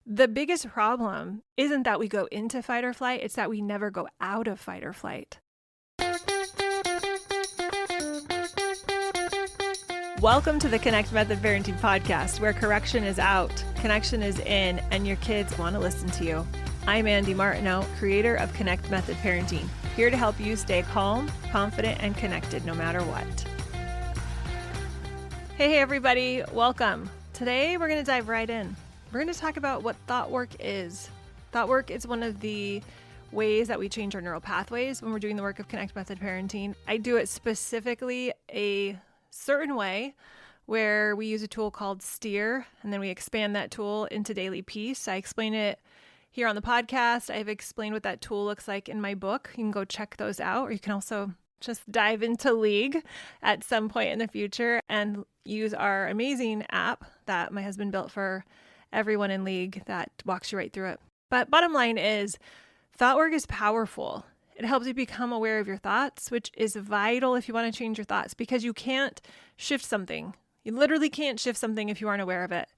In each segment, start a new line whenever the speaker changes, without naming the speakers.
The biggest problem isn't that we go into fight or flight, it's that we never go out of fight or flight. Welcome to the Connect Method Parenting Podcast, where correction is out, connection is in, and your kids want to listen to you. I'm Andy Martineau, creator of Connect Method Parenting, here to help you stay calm, confident, and connected no matter what. Hey everybody, welcome. Today we're going to dive right in. We're going to talk about what thought work is. Thought work is one of the ways that we change our neural pathways when we're doing the work of Connect Method Parenting. I do it specifically a certain way where we use a tool called Steer, and then we expand that tool into Daily Peace. I explain it here on the podcast. I've explained what that tool looks like in my book. You can go check those out, or you can also just dive into League at some point in the future and use our amazing app that my husband built for everyone in League that walks you right through it. But bottom line is, thought work is powerful. It helps you become aware of your thoughts, which is vital if you want to change your thoughts, because you can't shift something. You literally can't shift something if you aren't aware of it.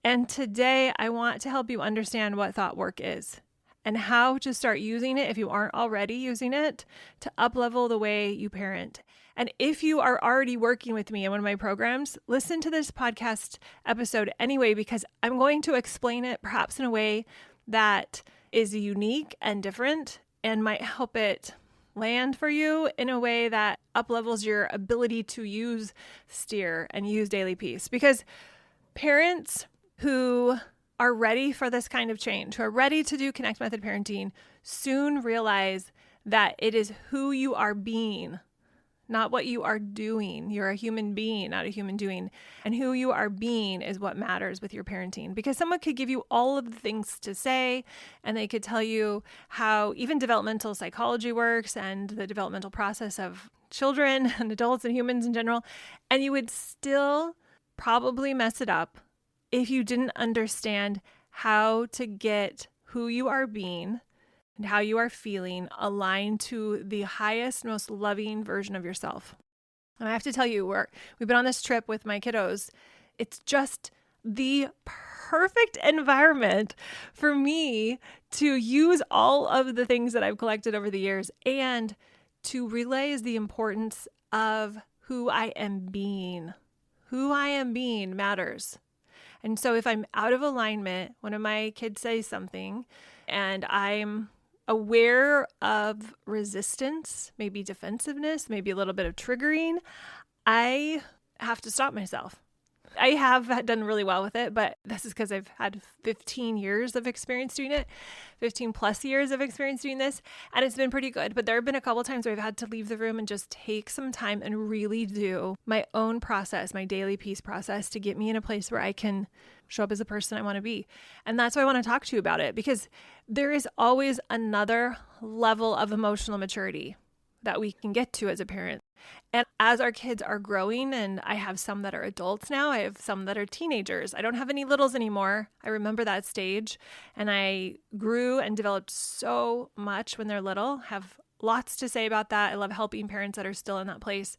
And today I want to help you understand what thought work is and how to start using it if you aren't already using it to up-level the way you parent. And if you are already working with me in one of my programs, listen to this podcast episode anyway, because I'm going to explain it perhaps in a way that is unique and different and might help it land for you in a way that up-levels your ability to use Steer and use Daily Peace. Because parents who are ready for this kind of change, who are ready to do Connect Method Parenting, soon realize that it is who you are being, not what you are doing. You're a human being, not a human doing. And who you are being is what matters with your parenting. Because someone could give you all of the things to say, and they could tell you how even developmental psychology works and the developmental process of children and adults and humans in general, and you would still probably mess it up if you didn't understand how to get who you are being and how you are feeling aligned to the highest, most loving version of yourself. And I have to tell you, we've been on this trip with my kiddos. It's just the perfect environment for me to use all of the things that I've collected over the years and to realize the importance of who I am being. Who I am being matters. And so if I'm out of alignment, one of my kids says something and I'm aware of resistance, maybe defensiveness, maybe a little bit of triggering, I have to stop myself. I have done really well with it, but this is because I've had 15 years of experience doing it, 15 plus years of experience doing this, and it's been pretty good. But there have been a couple of times where I've had to leave the room and just take some time and really do my own process, my daily peace process, to get me in a place where I can show up as a person I want to be. And that's why I want to talk to you about it, because there is always another level of emotional maturity that we can get to as a parent. And as our kids are growing, and I have some that are adults now, I have some that are teenagers. I don't have any littles anymore. I remember that stage, and I grew and developed so much when they're little. Have lots to say about that. I love helping parents that are still in that place.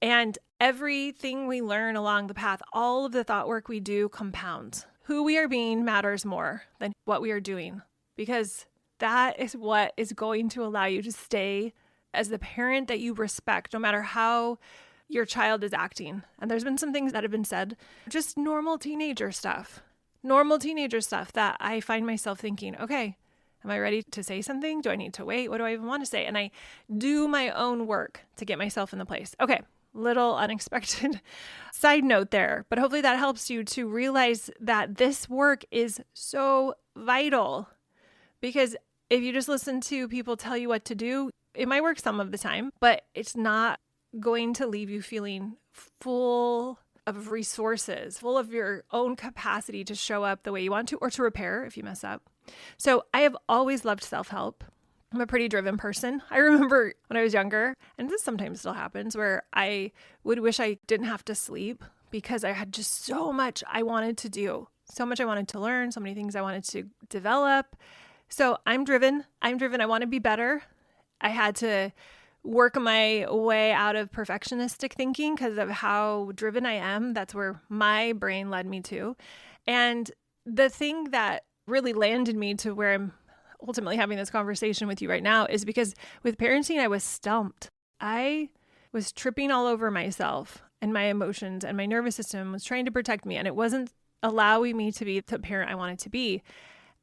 And everything we learn along the path, all of the thought work we do compounds. Who we are being matters more than what we are doing, because that is what is going to allow you to stay as the parent that you respect, no matter how your child is acting. And there's been some things that have been said, just normal teenager stuff that I find myself thinking, okay, am I ready to say something? Do I need to wait? What do I even want to say? And I do my own work to get myself in the place. Okay, little unexpected side note there, but hopefully that helps you to realize that this work is so vital, because if you just listen to people tell you what to do, it might work some of the time, but it's not going to leave you feeling full of resources, full of your own capacity to show up the way you want to, or to repair if you mess up. So I have always loved self-help. I'm a pretty driven person. I remember when I was younger, and this sometimes still happens, where I would wish I didn't have to sleep because I had just so much I wanted to do, so much I wanted to learn, so many things I wanted to develop. So I'm driven. I want to be better. I had to work my way out of perfectionistic thinking because of how driven I am. That's where my brain led me to. And the thing that really landed me to where I'm ultimately having this conversation with you right now is because with parenting, I was stumped. I was tripping all over myself and my emotions, and my nervous system was trying to protect me, and it wasn't allowing me to be the parent I wanted to be.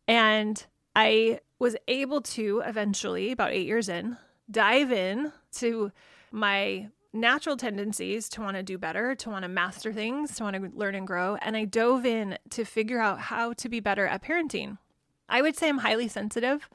And I was able to eventually, about 8 years in, dive in to my natural tendencies to want to do better, to want to master things, to want to learn and grow. And I dove in to figure out how to be better at parenting. I would say I'm highly sensitive.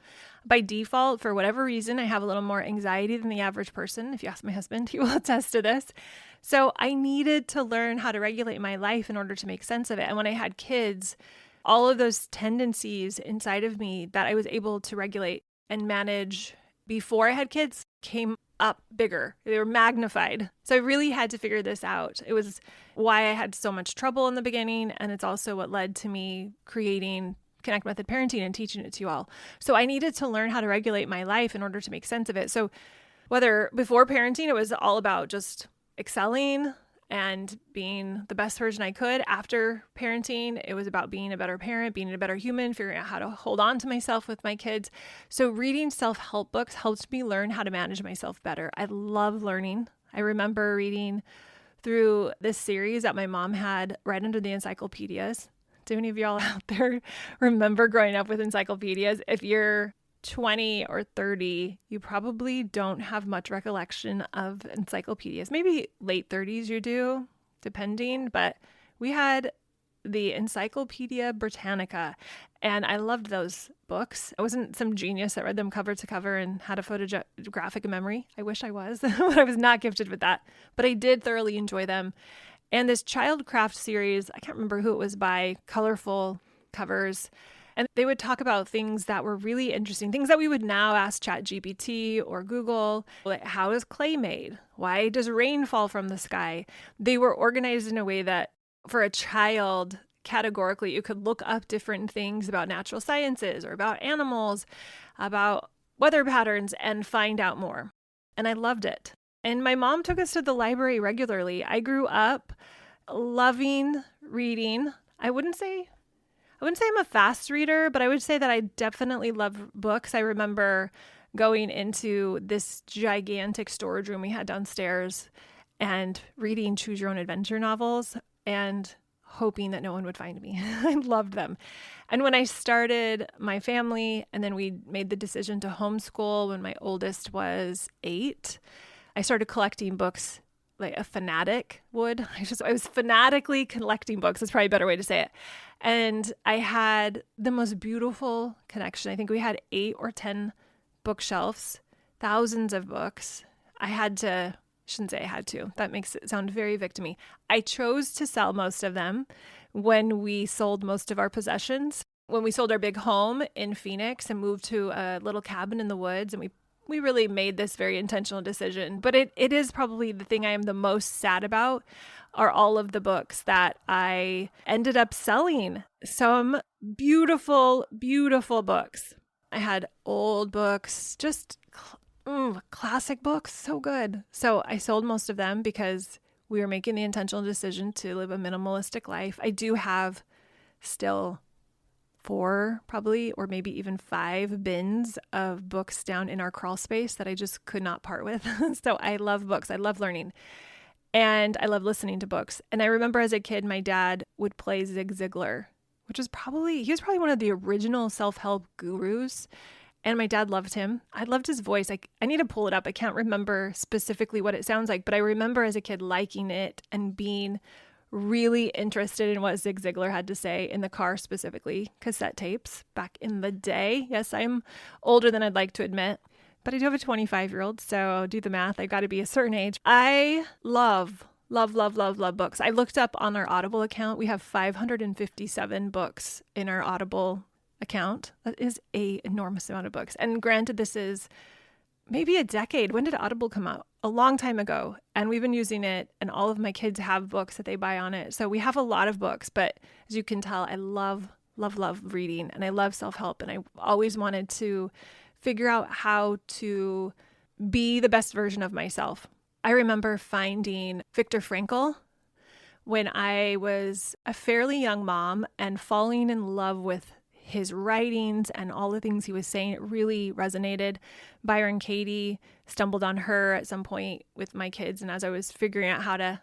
By default, for whatever reason, I have a little more anxiety than the average person. If you ask my husband, he will attest to this. So I needed to learn how to regulate my life in order to make sense of it. And when I had kids, all of those tendencies inside of me that I was able to regulate and manage before I had kids came up bigger. They were magnified. So I really had to figure this out. It was why I had so much trouble in the beginning. And it's also what led to me creating Connect Method Parenting and teaching it to you all. So I needed to learn how to regulate my life in order to make sense of it. So whether before parenting, it was all about just excelling and being the best version I could. After parenting, it was about being a better parent, being a better human, figuring out how to hold on to myself with my kids. So reading self-help books helped me learn how to manage myself better. I love learning. I remember reading through this series that my mom had right under the encyclopedias. Do any of y'all out there remember growing up with encyclopedias? If you're 20 or 30, you probably don't have much recollection of encyclopedias. Maybe late 30s you do, depending. But we had the Encyclopedia Britannica, and I loved those books. I wasn't some genius that read them cover to cover and had a photographic memory. I wish I was, but I was not gifted with that. But I did thoroughly enjoy them. And this Childcraft series, I can't remember who it was by, colorful covers. And they would talk about things that were really interesting, things that we would now ask ChatGPT or Google. Like, how is clay made? Why does rain fall from the sky? They were organized in a way that for a child, categorically, you could look up different things about natural sciences or about animals, about weather patterns, and find out more. And I loved it. And my mom took us to the library regularly. I grew up loving reading. I wouldn't say I'm a fast reader, but I would say that I definitely love books. I remember going into this gigantic storage room we had downstairs and reading Choose Your Own Adventure novels and hoping that no one would find me. I loved them. And when I started my family, and then we made the decision to homeschool when my oldest was 8, I started collecting books like a fanatic would. I was fanatically collecting books. That's probably a better way to say it. And I had the most beautiful connection. I think we had 8 or 10 bookshelves, thousands of books. Shouldn't say I had to. That makes it sound very victim-y. I chose to sell most of them when we sold most of our possessions. When we sold our big home in Phoenix and moved to a little cabin in the woods, and we really made this very intentional decision. But it is probably the thing I am the most sad about are all of the books that I ended up selling. Some beautiful, beautiful books. I had old books, just classic books, so good. So I sold most of them because we were making the intentional decision to live a minimalistic life. I do have still 4 probably, or maybe even 5 bins of books down in our crawl space that I just could not part with. So I love books. I love learning. And I love listening to books. And I remember as a kid, my dad would play Zig Ziglar, he was probably one of the original self-help gurus. And my dad loved him. I loved his voice. I need to pull it up. I can't remember specifically what it sounds like, but I remember as a kid liking it and being really interested in what Zig Ziglar had to say in the car, specifically cassette tapes back in the day. Yes, I'm older than I'd like to admit, but I do have a 25-year-old, so do the math. I got to be a certain age. I love books. I looked up on our Audible account. We have 557 books in our Audible account. That is an enormous amount of books. And granted, this is maybe a decade. When did Audible come out? A long time ago. And we've been using it, and all of my kids have books that they buy on it. So we have a lot of books, but as you can tell, I love reading, and I love self-help. And I always wanted to figure out how to be the best version of myself. I remember finding Viktor Frankl when I was a fairly young mom and falling in love with his writings and all the things he was saying. It really resonated. Byron Katie, stumbled on her at some point with my kids. And as I was figuring out how to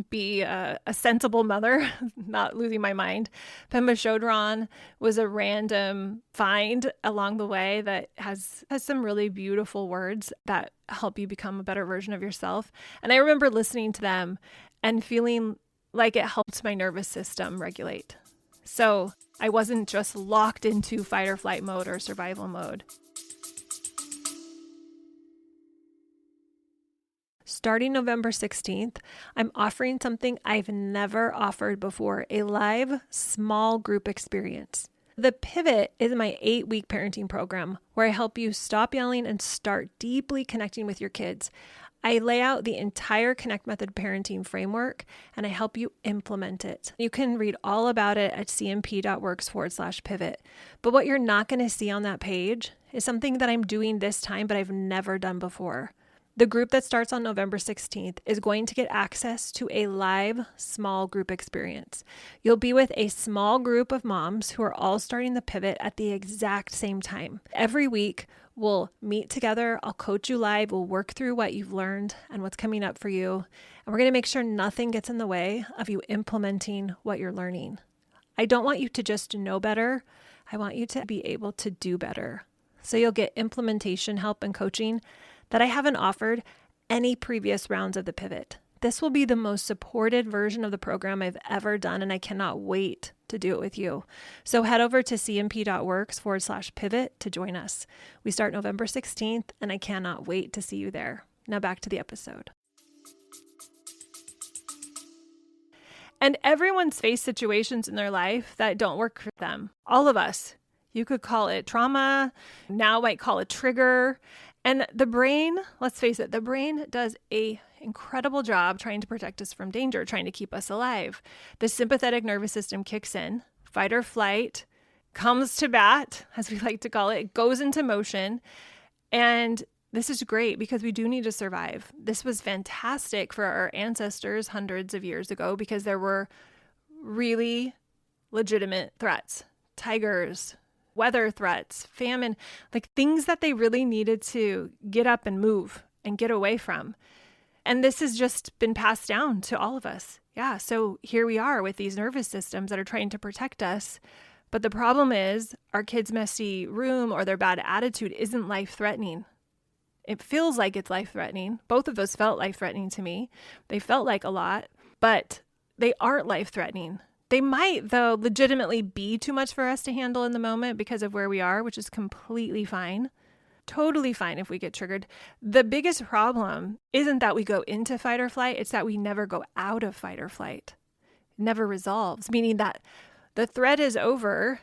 be a sensible mother, not losing my mind, Pema Chodron was a random find along the way that has some really beautiful words that help you become a better version of yourself. And I remember listening to them and feeling like it helped my nervous system regulate. So I wasn't just locked into fight or flight mode or survival mode. Starting November 16th, I'm offering something I've never offered before, a live small group experience. The Pivot is my 8-week parenting program where I help you stop yelling and start deeply connecting with your kids. I lay out the entire Connect Method parenting framework and I help you implement it. You can read all about it at cmp.works/pivot. But what you're not going to see on that page is something that I'm doing this time, but I've never done before. The group that starts on November 16th is going to get access to a live small group experience. You'll be with a small group of moms who are all starting the Pivot at the exact same time. Every week, we'll meet together. I'll coach you live. We'll work through what you've learned and what's coming up for you. And we're going to make sure nothing gets in the way of you implementing what you're learning. I don't want you to just know better. I want you to be able to do better. So you'll get implementation help and coaching that I haven't offered any previous rounds of the Pivot. This will be the most supported version of the program I've ever done, and I cannot wait to do it with you. So head over to cmp.works/pivot to join us. We start November 16th, and I cannot wait to see you there. Now back to the episode. And everyone's faced situations in their life that don't work for them. All of us. You could call it trauma. Now might call it trigger. And the brain, let's face it, the brain does an incredible job trying to protect us from danger, trying to keep us alive. The sympathetic nervous system kicks in, fight or flight, comes to bat, as we like to call it. It goes into motion. And this is great because we do need to survive. This was fantastic for our ancestors hundreds of years ago because there were really legitimate threats. Tigers, weather threats, famine, like things that they really needed to get up and move and get away from. And this has just been passed down to all of us. Yeah, so here we are with these nervous systems that are trying to protect us. But the problem is our kids' messy room or their bad attitude isn't life-threatening. It feels like it's life-threatening. Both of those felt life-threatening to me. They felt like a lot, but they aren't life-threatening. They might, though, legitimately be too much for us to handle in the moment because of where we are, which is completely fine. Totally fine if we get triggered. The biggest problem isn't that we go into fight or flight. It's that we never go out of fight or flight. It never resolves, meaning that the threat is over,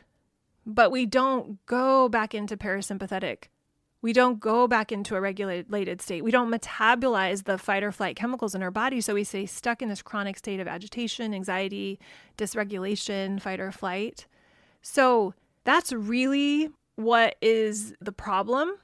but we don't go back into parasympathetic. We don't go back into a regulated state. We don't metabolize the fight or flight chemicals in our body. So we stay stuck in this chronic state of agitation, anxiety, dysregulation, fight or flight. So that's really what is the problem,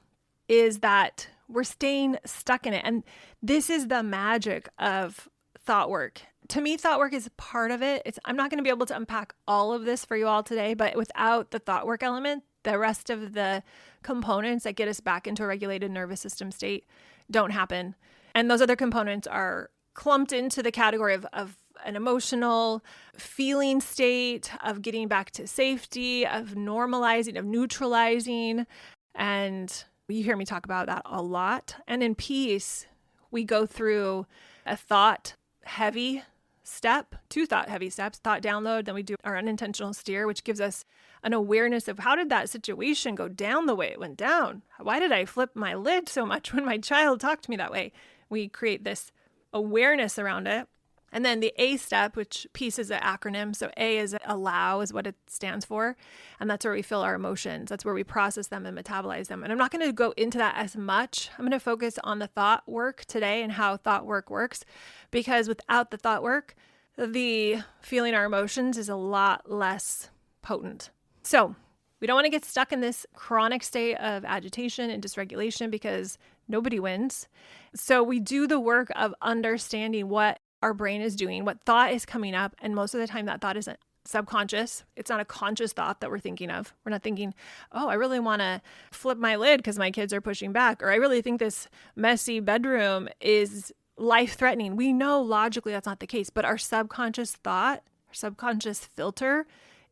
is that we're staying stuck in it. And this is the magic of thought work. To me, thought work is part of it. I'm not going to be able to unpack all of this for you all today, but without the thought work element, the rest of the components that get us back into a regulated nervous system state don't happen. And those other components are clumped into the category of an emotional feeling state, of getting back to safety, of normalizing, of neutralizing. And you hear me talk about that a lot. And in peace, we go through a thought heavy step, 2 thought heavy steps, thought download, then we do our unintentional steer, which gives us an awareness of how did that situation go down the way it went down? Why did I flip my lid so much when my child talked to me that way? We create this awareness around it. And then the A step, which peace is an acronym. So A is allow is what it stands for. And that's where we feel our emotions. That's where we process them and metabolize them. And I'm not going to go into that as much. I'm going to focus on the thought work today and how thought work works, because without the thought work, the feeling our emotions is a lot less potent. So we don't want to get stuck in this chronic state of agitation and dysregulation because nobody wins. So we do the work of understanding what our brain is doing, what thought is coming up. And most of the time that thought isn't subconscious. It's not a conscious thought that we're thinking of. We're not thinking, oh, I really want to flip my lid because my kids are pushing back, or I really think this messy bedroom is life-threatening. We know logically that's not the case, but our subconscious thought, our subconscious filter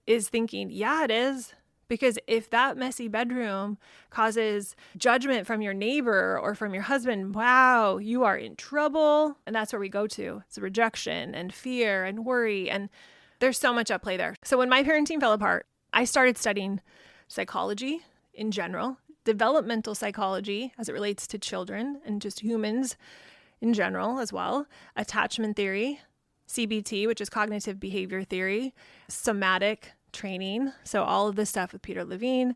is thinking, yeah, it is. Because if that messy bedroom causes judgment from your neighbor or from your husband, wow, you are in trouble. And that's where we go to. It's rejection and fear and worry. And there's so much at play there. So when my parenting fell apart, I started studying psychology in general, developmental psychology as it relates to children and just humans in general as well, attachment theory, CBT, which is cognitive behavior theory, somatic training. So all of this stuff with Peter Levine,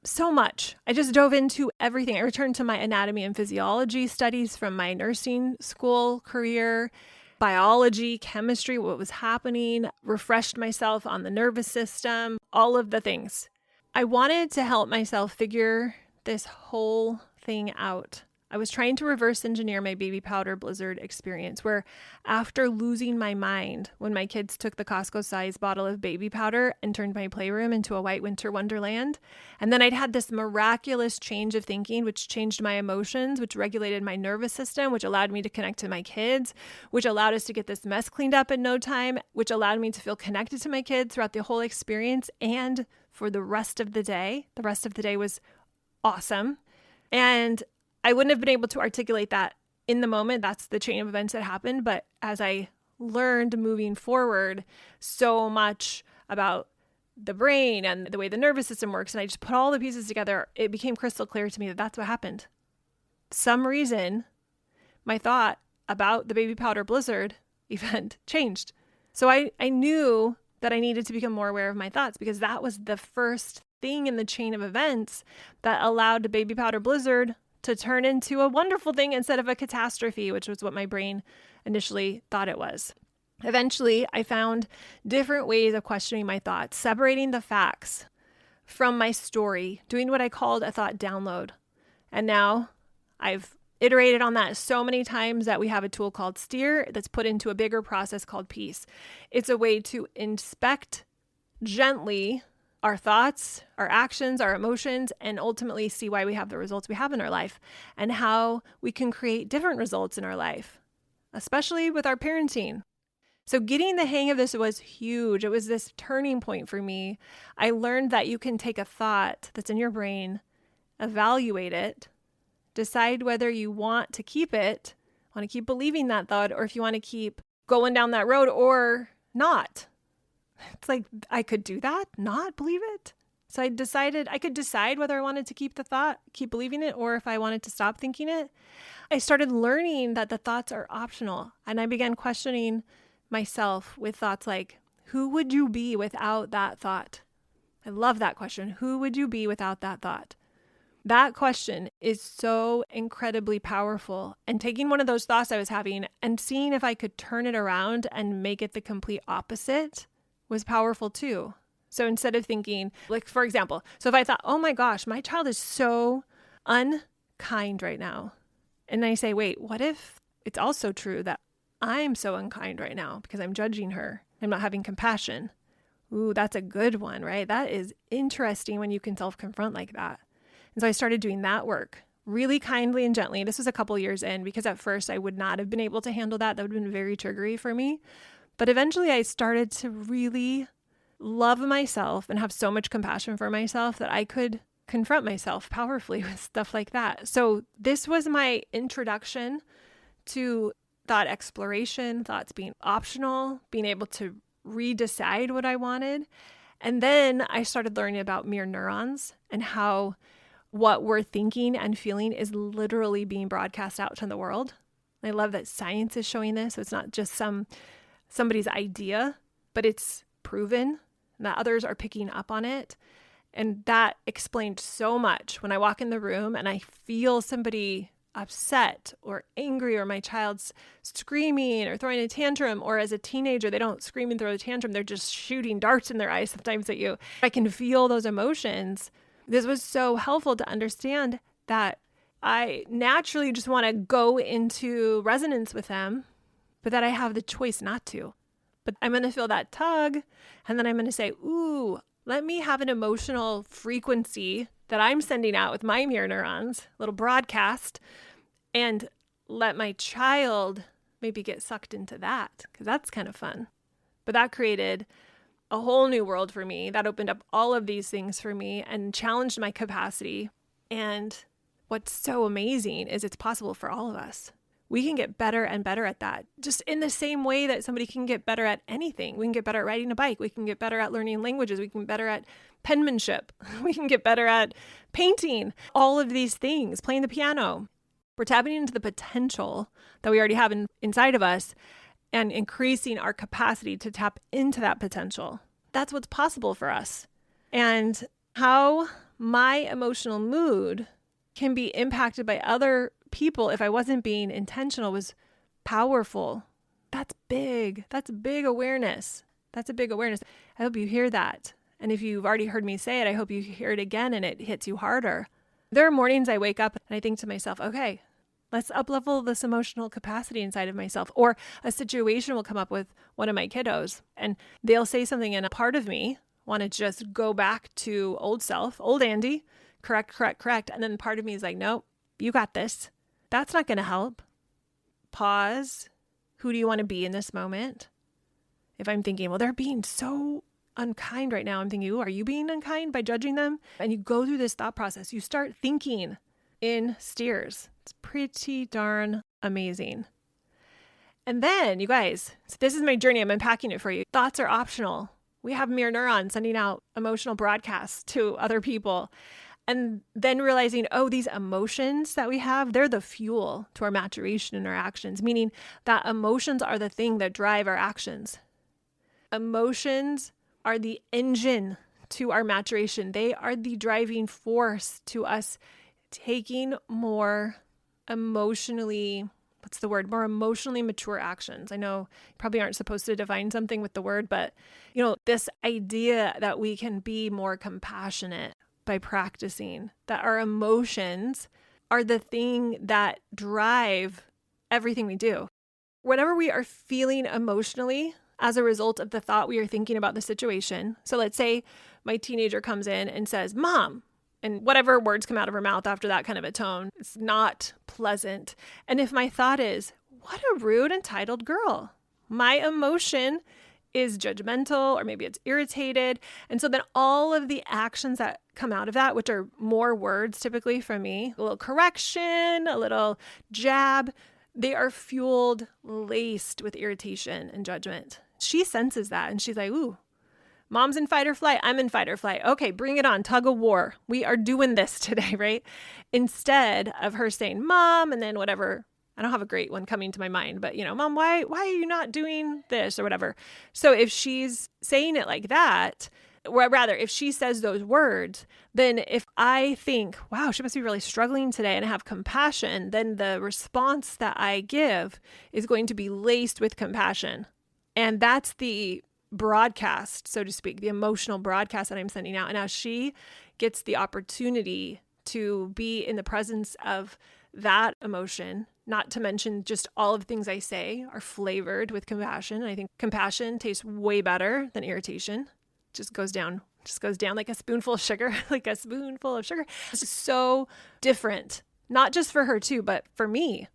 so much. I just dove into everything. I returned to my anatomy and physiology studies from my nursing school career, biology, chemistry, what was happening, refreshed myself on the nervous system, all of the things. I wanted to help myself figure this whole thing out. I was trying to reverse engineer my baby powder blizzard experience where after losing my mind when my kids took the Costco-sized bottle of baby powder and turned my playroom into a white winter wonderland, and then I'd had this miraculous change of thinking, which changed my emotions, which regulated my nervous system, which allowed me to connect to my kids, which allowed us to get this mess cleaned up in no time, which allowed me to feel connected to my kids throughout the whole experience and for the rest of the day. The rest of the day was awesome. And I wouldn't have been able to articulate that in the moment. That's the chain of events that happened. But as I learned moving forward so much about the brain and the way the nervous system works, and I just put all the pieces together, it became crystal clear to me that that's what happened. Some reason my thought about the baby powder blizzard event changed. So I knew that I needed to become more aware of my thoughts because that was the first thing in the chain of events that allowed the baby powder blizzard to turn into a wonderful thing instead of a catastrophe, which was what my brain initially thought it was. Eventually, I found different ways of questioning my thoughts, separating the facts from my story, doing what I called a thought download. And now I've iterated on that so many times that we have a tool called Steer that's put into a bigger process called Peace. It's a way to inspect gently our thoughts, our actions, our emotions, and ultimately see why we have the results we have in our life and how we can create different results in our life, especially with our parenting. So getting the hang of this was huge. It was this turning point for me. I learned that you can take a thought that's in your brain, evaluate it, decide whether you want to keep it, want to keep believing that thought, or if you want to keep going down that road or not. It's like, I could do that, not believe it. So I decided I could decide whether I wanted to keep the thought, keep believing it, or if I wanted to stop thinking it. I started learning that the thoughts are optional. And I began questioning myself with thoughts like, who would you be without that thought? I love that question. Who would you be without that thought? That question is so incredibly powerful. And taking one of those thoughts I was having and seeing if I could turn it around and make it the complete opposite was powerful too. So instead of thinking, like, for example, so if I thought, oh my gosh, my child is so unkind right now. And I say, wait, what if it's also true that I'm so unkind right now because I'm judging her? I'm not having compassion. Ooh, that's a good one, right? That is interesting when you can self-confront like that. And so I started doing that work really kindly and gently. This was a couple years in because at first I would not have been able to handle that. That would have been very triggery for me. But eventually I started to really love myself and have so much compassion for myself that I could confront myself powerfully with stuff like that. So this was my introduction to thought exploration, thoughts being optional, being able to redecide what I wanted. And then I started learning about mirror neurons and how what we're thinking and feeling is literally being broadcast out to the world. I love that science is showing this. So it's not just somebody's idea, but it's proven that others are picking up on it. And that explained so much when I walk in the room and I feel somebody upset or angry, or my child's screaming or throwing a tantrum, or as a teenager, they don't scream and throw a tantrum. They're just shooting darts in their eyes sometimes at you. I can feel those emotions. This was so helpful to understand that I naturally just want to go into resonance with them, but that I have the choice not to. but I'm going to feel that tug. And then I'm going to say, ooh, let me have an emotional frequency that I'm sending out with my mirror neurons, little broadcast, and let my child maybe get sucked into that, because that's kind of fun. But that created a whole new world for me. That opened up all of these things for me and challenged my capacity. And what's so amazing is it's possible for all of us. We can get better and better at that. Just in the same way that somebody can get better at anything. We can get better at riding a bike. We can get better at learning languages. We can get better at penmanship. We can get better at painting. All of these things, playing the piano. We're tapping into the potential that we already have inside of us and increasing our capacity to tap into that potential. That's what's possible for us. And how my emotional mood can be impacted by other people if I wasn't being intentional was powerful. That's big. That's big awareness. That's a big awareness. I hope you hear that. And if you've already heard me say it, I hope you hear it again and it hits you harder. There are mornings I wake up and I think to myself, okay, let's up-level this emotional capacity inside of myself. Or a situation will come up with one of my kiddos and they'll say something and a part of me want to just go back to old self, old Andy, correct. And then part of me is like, nope, you got this. That's not going to help. Pause. Who do you want to be in this moment? If I'm thinking, well, they're being so unkind right now, I'm thinking, ooh, are you being unkind by judging them? And you go through this thought process. You start thinking in steers. It's pretty darn amazing. And then, you guys, so this is my journey. I'm unpacking it for you. Thoughts are optional. We have mirror neurons sending out emotional broadcasts to other people. And then realizing, oh, these emotions that we have, they're the fuel to our maturation and our actions, meaning that emotions are the thing that drive our actions. Emotions are the engine to our maturation. They are the driving force to us taking more emotionally mature actions. I know you probably aren't supposed to define something with the word, but this idea that we can be more compassionate by practicing, that our emotions are the thing that drive everything we do. Whatever we are feeling emotionally as a result of the thought we are thinking about the situation. So let's say my teenager comes in and says, Mom, and whatever words come out of her mouth after that kind of a tone, it's not pleasant. And if my thought is, what a rude, entitled girl, my emotion is judgmental, or maybe it's irritated. And so then all of the actions that come out of that, which are more words typically from me, a little correction, a little jab, they are fueled, laced with irritation and judgment. She senses that and she's like, ooh, Mom's in fight or flight. I'm in fight or flight. Okay, bring it on. Tug of war. We are doing this today, right? Instead of her saying, Mom, and then whatever. I don't have a great one coming to my mind, but Mom, why are you not doing this or whatever? So if she's saying it like that, or rather, if she says those words, then if I think, wow, she must be really struggling today and have compassion, then the response that I give is going to be laced with compassion. And that's the broadcast, so to speak, the emotional broadcast that I'm sending out. And now she gets the opportunity to be in the presence of that emotion, not to mention just all of the things I say are flavored with compassion. And I think compassion tastes way better than irritation. Just goes down like a spoonful of sugar, It's just so different, not just for her too, but for me.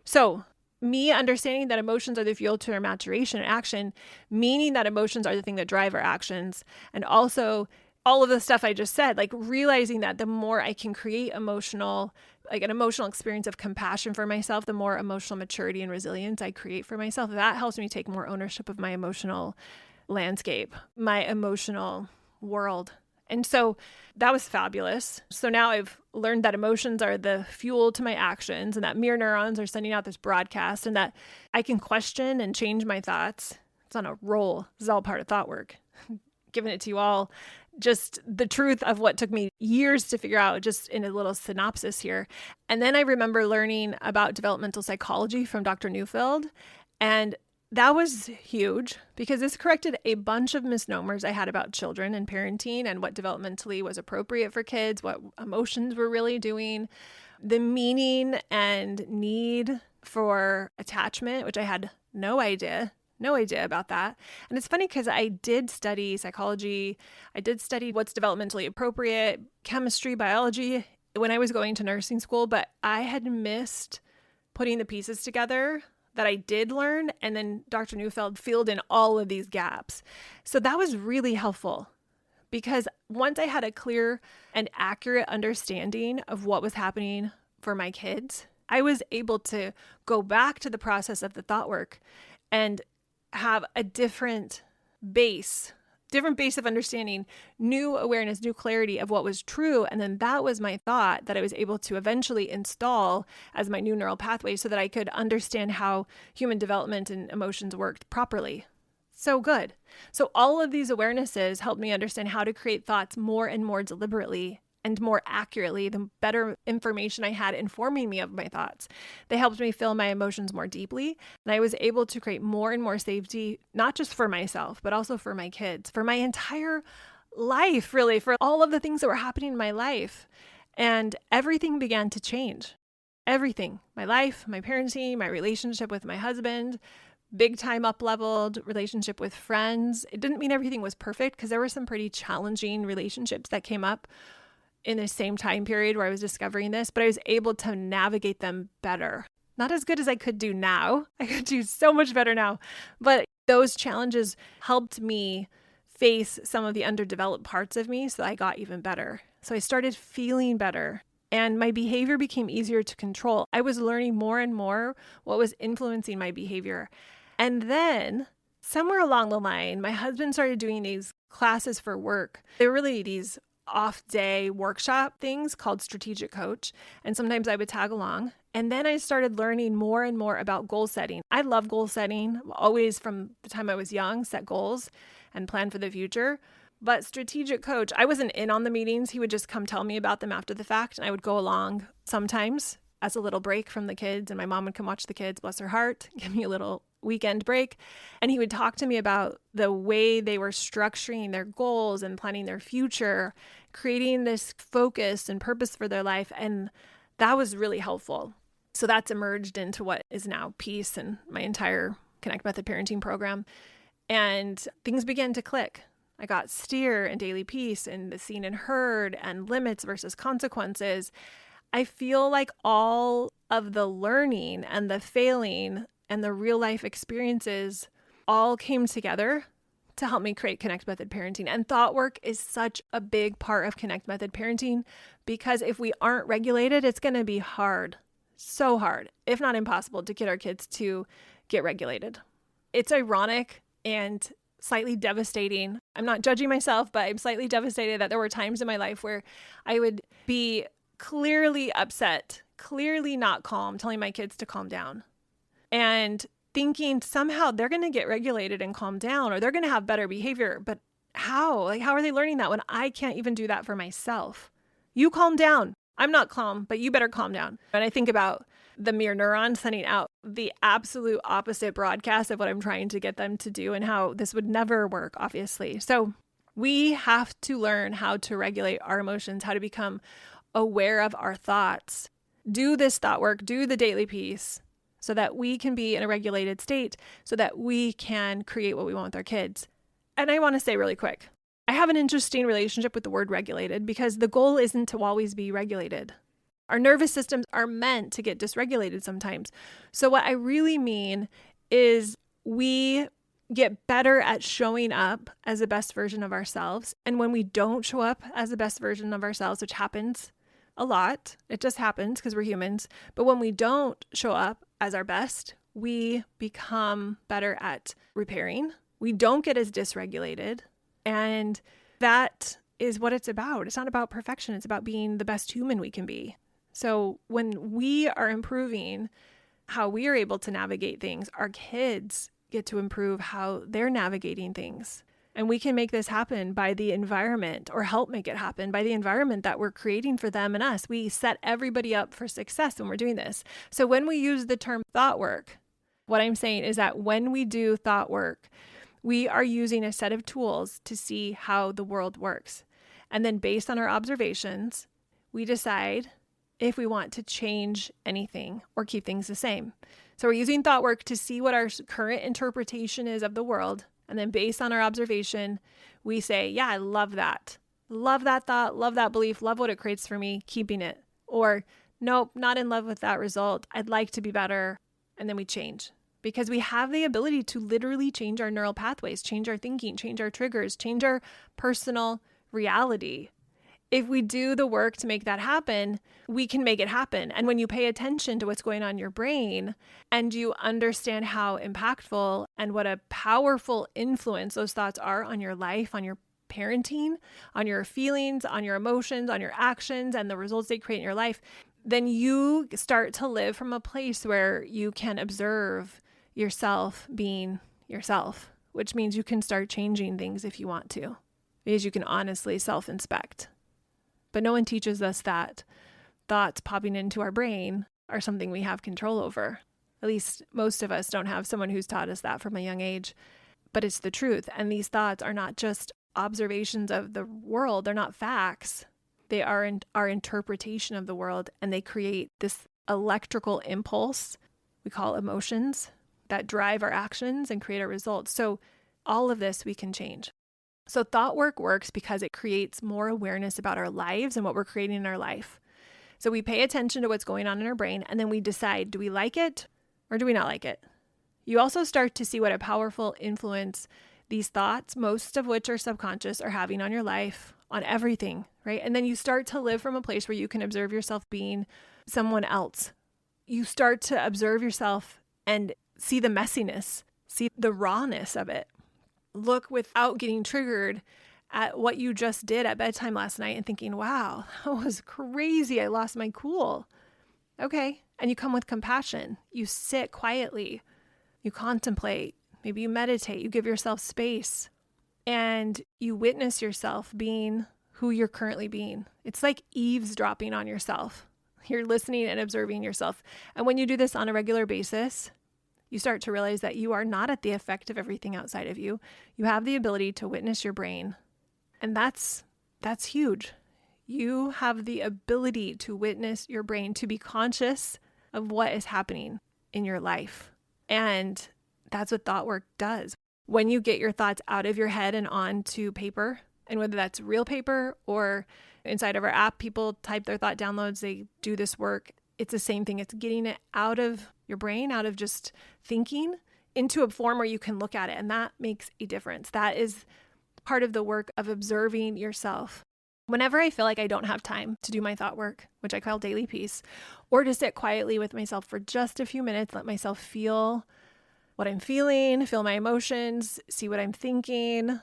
So me understanding that emotions are the fuel to our maturation and action, meaning that emotions are the thing that drive our actions. And also all of the stuff I just said, like realizing that the more I can create an emotional experience of compassion for myself, the more emotional maturity and resilience I create for myself. That helps me take more ownership of my emotional landscape, my emotional world. And so that was fabulous. So now I've learned that emotions are the fuel to my actions and that mirror neurons are sending out this broadcast and that I can question and change my thoughts. It's on a roll. This is all part of thought work. Giving it to you all, just the truth of what took me years to figure out, just in a little synopsis here. And then I remember learning about developmental psychology from Dr. Neufeld. And that was huge because this corrected a bunch of misnomers I had about children and parenting and what developmentally was appropriate for kids, what emotions were really doing, the meaning and need for attachment, which I had no idea No idea about that. And it's funny because I did study psychology. I did study what's developmentally appropriate, chemistry, biology when I was going to nursing school, but I had missed putting the pieces together that I did learn. And then Dr. Neufeld filled in all of these gaps. So that was really helpful because once I had a clear and accurate understanding of what was happening for my kids, I was able to go back to the process of the thought work and have a different base of understanding, new awareness, new clarity of what was true. And then that was my thought that I was able to eventually install as my new neural pathway so that I could understand how human development and emotions worked properly. So good. So all of these awarenesses helped me understand how to create thoughts more and more deliberately and more accurately, the better information I had informing me of my thoughts. They helped me feel my emotions more deeply, and I was able to create more and more safety, not just for myself, but also for my kids, for my entire life, really, for all of the things that were happening in my life. And everything began to change. Everything. My life, my parenting, my relationship with my husband, big time up-leveled, relationship with friends. It didn't mean everything was perfect because there were some pretty challenging relationships that came up in the same time period where I was discovering this, but I was able to navigate them better. Not as good as I could do now. I could do so much better now, but those challenges helped me face some of the underdeveloped parts of me so I got even better. So I started feeling better and my behavior became easier to control. I was learning more and more what was influencing my behavior. And then somewhere along the line, my husband started doing these classes for work. They were really these off-day workshop things called strategic coach. And sometimes I would tag along. And then I started learning more and more about goal setting. I love goal setting. Always from the time I was young, set goals and plan for the future. But strategic coach, I wasn't in on the meetings. He would just come tell me about them after the fact. And I would go along sometimes as a little break from the kids. And my mom would come watch the kids, bless her heart, give me a little weekend break. And he would talk to me about the way they were structuring their goals and planning their future, creating this focus and purpose for their life. And that was really helpful. So that's emerged into what is now Peace and my entire Connect Method parenting program. And things began to click. I got Steer and Daily Peace and the Seen and Heard and limits versus consequences. I feel like all of the learning and the failing and the real life experiences all came together to help me create Connect Method parenting. And thought work is such a big part of Connect Method parenting because if we aren't regulated, it's going to be hard, so hard, if not impossible, to get our kids to get regulated. It's ironic and slightly devastating. I'm not judging myself, but I'm slightly devastated that there were times in my life where I would be clearly upset, clearly not calm, telling my kids to calm down and thinking somehow they're going to get regulated and calm down or they're going to have better behavior. But how? Like, how are they learning that when I can't even do that for myself? You calm down. I'm not calm, but you better calm down. And I think about the mirror neuron sending out the absolute opposite broadcast of what I'm trying to get them to do and how this would never work, obviously. So we have to learn how to regulate our emotions, how to become aware of our thoughts, do this thought work, do the daily piece so that we can be in a regulated state so that we can create what we want with our kids. And I want to say really quick, I have an interesting relationship with the word regulated because the goal isn't to always be regulated. Our nervous systems are meant to get dysregulated sometimes. So what I really mean is we get better at showing up as the best version of ourselves. And when we don't show up as the best version of ourselves, which happens a lot, it just happens because we're humans. But when we don't show up as our best, we become better at repairing. We don't get as dysregulated. And that is what it's about. It's not about perfection. It's about being the best human we can be. So when we are improving how we are able to navigate things, our kids get to improve how they're navigating things. And we can make this happen by the environment or help make it happen by the environment that we're creating for them and us. We set everybody up for success when we're doing this. So when we use the term thought work, what I'm saying is that when we do thought work, we are using a set of tools to see how the world works. And then based on our observations, we decide if we want to change anything or keep things the same. So we're using thought work to see what our current interpretation is of the world. And then based on our observation, we say, yeah, I love that. Love that thought, love that belief, love what it creates for me, keeping it. Or nope, not in love with that result. I'd like to be better. And then we change. Because we have the ability to literally change our neural pathways, change our thinking, change our triggers, change our personal reality. If we do the work to make that happen, we can make it happen. And when you pay attention to what's going on in your brain and you understand how impactful and what a powerful influence those thoughts are on your life, on your parenting, on your feelings, on your emotions, on your actions, and the results they create in your life, then you start to live from a place where you can observe yourself being yourself, which means you can start changing things if you want to, because you can honestly self-inspect. But no one teaches us that thoughts popping into our brain are something we have control over. At least most of us don't have someone who's taught us that from a young age, but it's the truth. And these thoughts are not just observations of the world. They're not facts. They are our interpretation of the world, and they create this electrical impulse we call emotions that drive our actions and create our results. So all of this we can change. So thought work works because it creates more awareness about our lives and what we're creating in our life. So we pay attention to what's going on in our brain, and then we decide, do we like it or do we not like it? You also start to see what a powerful influence these thoughts, most of which are subconscious, are having on your life, on everything, right? And then you start to live from a place where you can observe yourself being someone else. You start to observe yourself and see the messiness, see the rawness of it. Look without getting triggered at what you just did at bedtime last night and thinking, wow, that was crazy. I lost my cool. Okay. And you come with compassion. You sit quietly. You contemplate. Maybe you meditate. You give yourself space. And you witness yourself being who you're currently being. It's like eavesdropping on yourself. You're listening and observing yourself. And when you do this on a regular basis, you start to realize that you are not at the effect of everything outside of you. You have the ability to witness your brain. And that's huge. You have the ability to witness your brain, to be conscious of what is happening in your life. And that's what thought work does. When you get your thoughts out of your head and onto paper, and whether that's real paper or inside of our app, people type their thought downloads, they do this work. It's the same thing. It's getting it out of your brain, out of just thinking, into a form where you can look at it. And that makes a difference. That is part of the work of observing yourself. Whenever I feel like I don't have time to do my thought work, which I call daily peace, or to sit quietly with myself for just a few minutes, let myself feel what I'm feeling, feel my emotions, see what I'm thinking,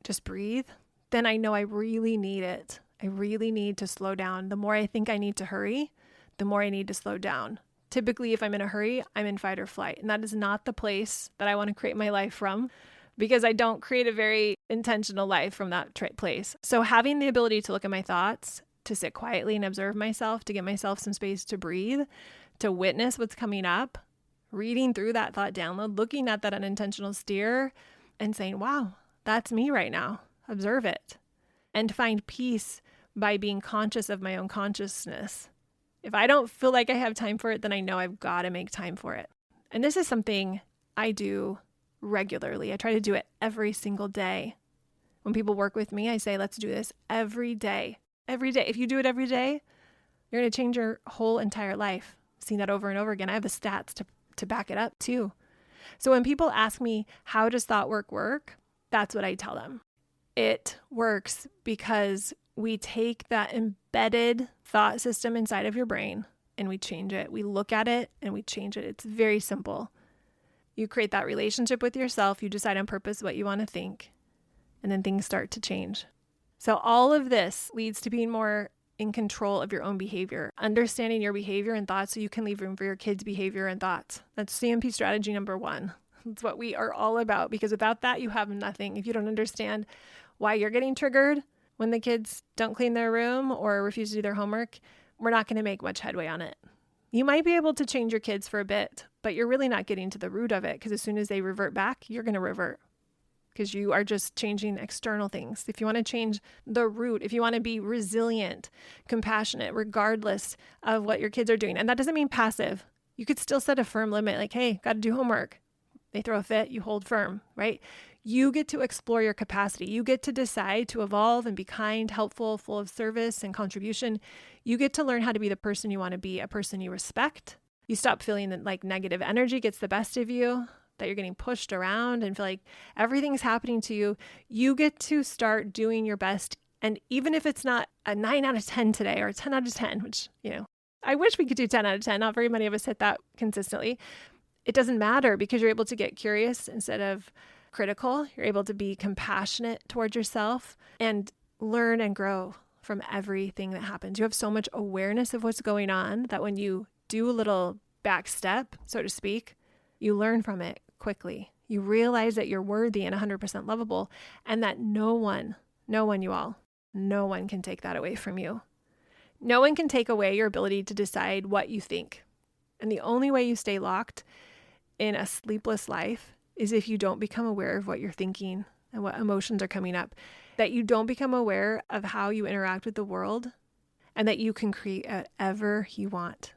just breathe, then I know I really need it. I really need to slow down. The more I think I need to hurry, the more I need to slow down. Typically, if I'm in a hurry, I'm in fight or flight. And that is not the place that I want to create my life from, because I don't create a very intentional life from that place. So having the ability to look at my thoughts, to sit quietly and observe myself, to give myself some space to breathe, to witness what's coming up, reading through that thought download, looking at that unintentional steer and saying, wow, that's me right now. Observe it. And find peace by being conscious of my own consciousness. If I don't feel like I have time for it, then I know I've got to make time for it. And this is something I do regularly. I try to do it every single day. When people work with me, I say, let's do this every day. Every day. If you do it every day, you're going to change your whole entire life. I've seen that over and over again. I have the stats to back it up too. So when people ask me, how does thought work? That's what I tell them. It works because we take that embedded thought system inside of your brain and we change it. We look at it and we change it. It's very simple. You create that relationship with yourself. You decide on purpose what you want to think, and then things start to change. So all of this leads to being more in control of your own behavior, understanding your behavior and thoughts so you can leave room for your kids' behavior and thoughts. That's CMP strategy number 1. That's what we are all about, because without that, you have nothing. If you don't understand why you're getting triggered when the kids don't clean their room or refuse to do their homework, we're not going to make much headway on it. You might be able to change your kids for a bit, but you're really not getting to the root of it, because as soon as they revert back, you're going to revert. because you are just changing external things. If you want to change the root, if you want to be resilient, compassionate, regardless of what your kids are doing, and that doesn't mean passive. You could still set a firm limit, like, hey, got to do homework. They throw a fit, you hold firm, right? You get to explore your capacity. You get to decide to evolve and be kind, helpful, full of service and contribution. You get to learn how to be the person you want to be, a person you respect. You stop feeling that like negative energy gets the best of you, that you're getting pushed around and feel like everything's happening to you. You get to start doing your best. And even if it's not a 9 out of 10 today or a 10 out of 10, which, I wish we could do 10 out of 10. Not very many of us hit that consistently. It doesn't matter because you're able to get curious instead of critical. You're able to be compassionate towards yourself and learn and grow from everything that happens. You have so much awareness of what's going on that when you do a little back step, so to speak, you learn from it quickly. You realize that you're worthy and 100% lovable and that no one can take that away from you. No one can take away your ability to decide what you think. And the only way you stay locked in a sleepless life is if you don't become aware of what you're thinking and what emotions are coming up, that you don't become aware of how you interact with the world, and that you can create whatever you want.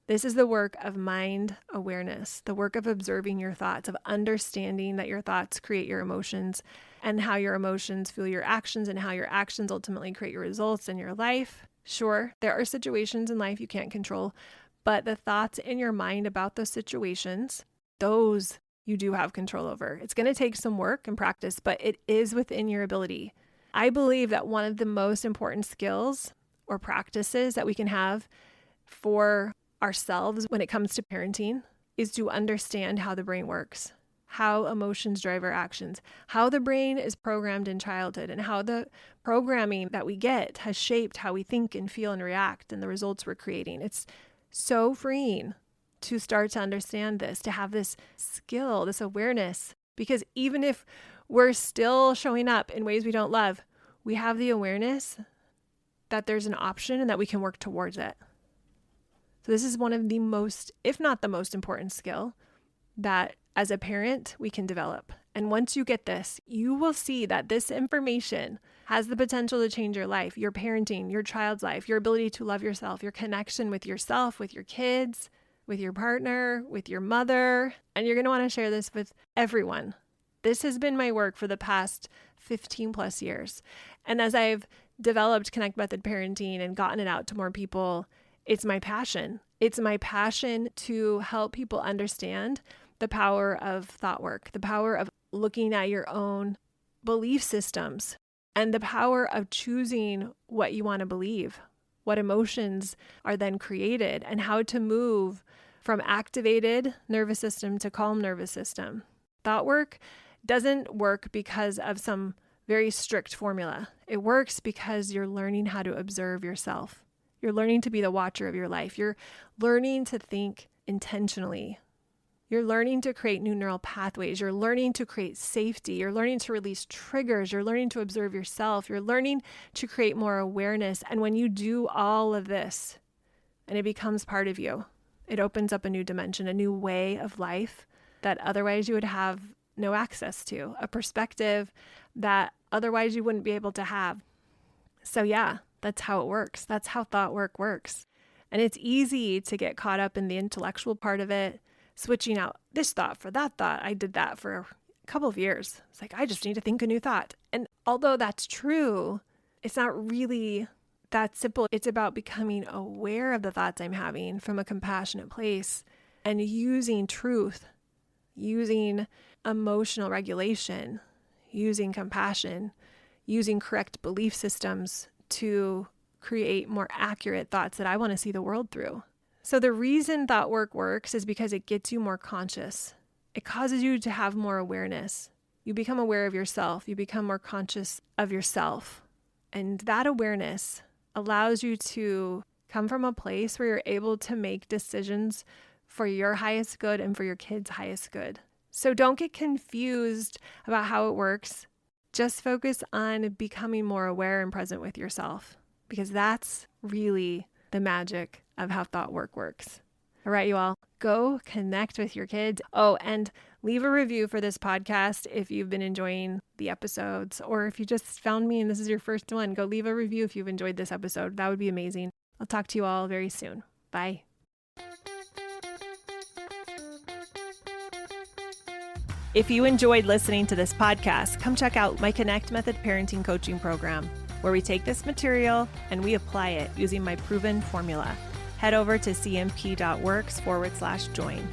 This is the work of mind awareness, the work of observing your thoughts, of understanding that your thoughts create your emotions and how your emotions fuel your actions and how your actions ultimately create your results in your life. Sure, there are situations in life you can't control, but the thoughts in your mind about those situations, those you do have control over. It's going to take some work and practice, but it is within your ability. I believe that one of the most important skills or practices that we can have for ourselves when it comes to parenting is to understand how the brain works, how emotions drive our actions, how the brain is programmed in childhood, and how the programming that we get has shaped how we think and feel and react and the results we're creating. It's so freeing to start to understand this, to have this skill, this awareness, because even if we're still showing up in ways we don't love, we have the awareness that there's an option and that we can work towards it. So this is one of the most, if not the most important skill that as a parent we can develop. And once you get this, you will see that this information has the potential to change your life, your parenting, your child's life, your ability to love yourself, your connection with yourself, with your kids, with your partner, with your mother. And you're going to want to share this with everyone. This has been my work for the past 15 plus years. And as I've developed Connect Method Parenting and gotten it out to more people, it's my passion. It's my passion to help people understand the power of thought work, the power of looking at your own belief systems, and the power of choosing what you want to believe, what emotions are then created, and how to move from activated nervous system to calm nervous system. Thought work doesn't work because of some very strict formula. It works because you're learning how to observe yourself. You're learning to be the watcher of your life. You're learning to think intentionally. You're learning to create new neural pathways. You're learning to create safety. You're learning to release triggers. You're learning to observe yourself. You're learning to create more awareness. And when you do all of this and it becomes part of you, it opens up a new dimension, a new way of life that otherwise you would have no access to, a perspective that otherwise you wouldn't be able to have. So yeah, that's how it works. That's how thought work works. And it's easy to get caught up in the intellectual part of it, switching out this thought for that thought. I did that for a couple of years. It's like, I just need to think a new thought. And although that's true, it's not really that simple. It's about becoming aware of the thoughts I'm having from a compassionate place and using truth, using emotional regulation, using compassion, using correct belief systems to create more accurate thoughts that I want to see the world through. So the reason thought work works is because it gets you more conscious. It causes you to have more awareness. You become aware of yourself. You become more conscious of yourself. And that awareness allows you to come from a place where you're able to make decisions for your highest good and for your kids' highest good. So don't get confused about how it works. Just focus on becoming more aware and present with yourself, because that's really the magic of how thought work works. All right, you all, go connect with your kids. Oh, and Leave a review for this podcast if you've been enjoying the episodes, or if you just found me and this is your first one, go leave a review if you've enjoyed this episode. That would be amazing. I'll talk to you all very soon. Bye. If you enjoyed listening to this podcast, come check out my Connect Method Parenting Coaching Program, where we take this material and we apply it using my proven formula. Head over to cmp.works/join.